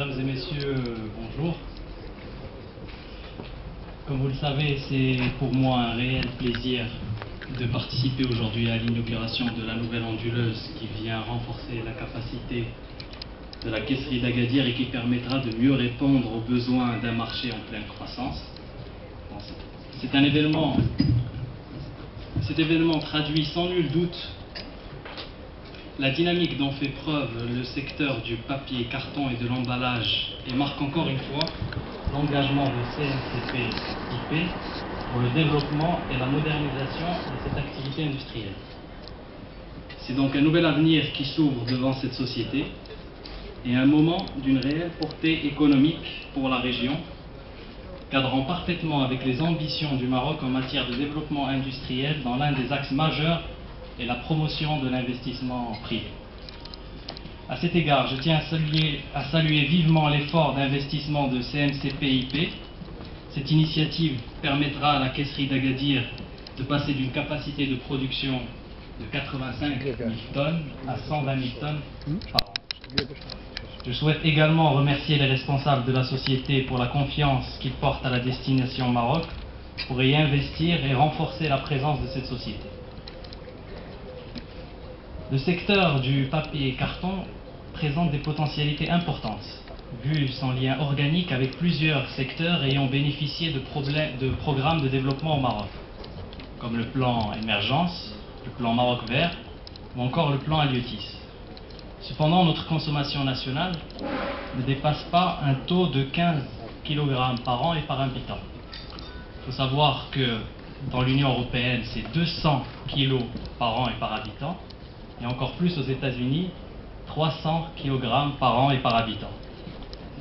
Mesdames et messieurs, bonjour. Comme vous le savez, c'est pour moi un réel plaisir de participer aujourd'hui à l'inauguration de la nouvelle onduleuse qui vient renforcer la capacité de la caisserie d'Agadir et qui permettra de mieux répondre aux besoins d'un marché en pleine croissance. Cet événement traduit sans nul doute la dynamique dont fait preuve le secteur du papier, carton et de l'emballage et marque encore une fois l'engagement de CNCP-IP pour le développement et la modernisation de cette activité industrielle. C'est donc un nouvel avenir qui s'ouvre devant cette société et un moment d'une réelle portée économique pour la région, cadrant parfaitement avec les ambitions du Maroc en matière de développement industriel dans l'un des axes majeurs et la promotion de l'investissement privé. À cet égard, je tiens à saluer vivement l'effort d'investissement de CNCP-IP. Cette initiative permettra à la caisserie d'Agadir de passer d'une capacité de production de 85 000 tonnes à 120 000 tonnes par an. Je souhaite également remercier les responsables de la société pour la confiance qu'ils portent à la destination Maroc pour y investir et renforcer la présence de cette société. Le secteur du papier et carton présente des potentialités importantes, vu son lien organique avec plusieurs secteurs ayant bénéficié de programmes de développement au Maroc, comme le plan Émergence, le plan Maroc Vert ou encore le plan Halieutis. Cependant, notre consommation nationale ne dépasse pas un taux de 15 kg par an et par habitant. Il faut savoir que dans l'Union européenne, c'est 200 kg par an et par habitant, et encore plus aux États-Unis, 300 kg par an et par habitant.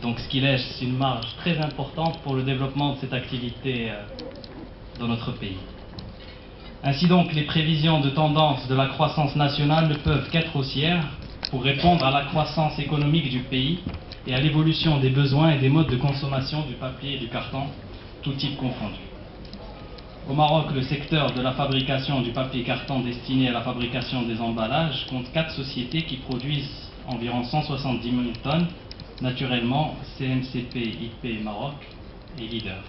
Donc ce qui laisse une marge très importante pour le développement de cette activité dans notre pays. Ainsi donc, les prévisions de tendance de la croissance nationale ne peuvent qu'être haussières pour répondre à la croissance économique du pays et à l'évolution des besoins et des modes de consommation du papier et du carton, tout type confondu. Au Maroc, le secteur de la fabrication du papier carton destiné à la fabrication des emballages compte 4 sociétés qui produisent environ 170 000 tonnes. Naturellement, CNCP-IP Maroc est leader.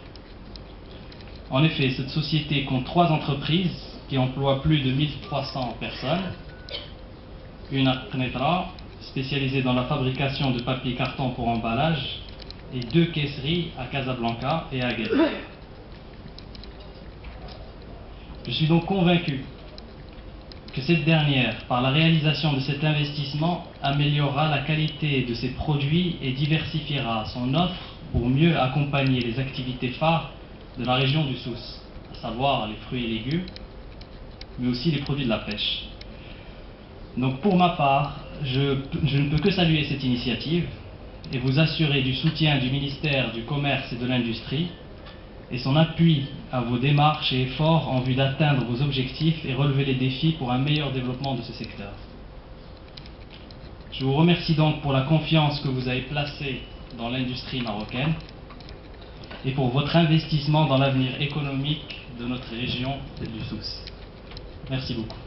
En effet, cette société compte 3 entreprises qui emploient plus de 1300 personnes. Une à Knetra, spécialisée dans la fabrication de papier carton pour emballage, et 2 caisseries à Casablanca et à Agadir. Je suis donc convaincu que cette dernière, par la réalisation de cet investissement, améliorera la qualité de ses produits et diversifiera son offre pour mieux accompagner les activités phares de la région du Souss, à savoir les fruits et légumes, mais aussi les produits de la pêche. Donc pour ma part, je ne peux que saluer cette initiative et vous assurer du soutien du ministère du Commerce et de l'Industrie et son appui à vos démarches et efforts en vue d'atteindre vos objectifs et relever les défis pour un meilleur développement de ce secteur. Je vous remercie donc pour la confiance que vous avez placée dans l'industrie marocaine et pour votre investissement dans l'avenir économique de notre région et du Souss. Merci beaucoup.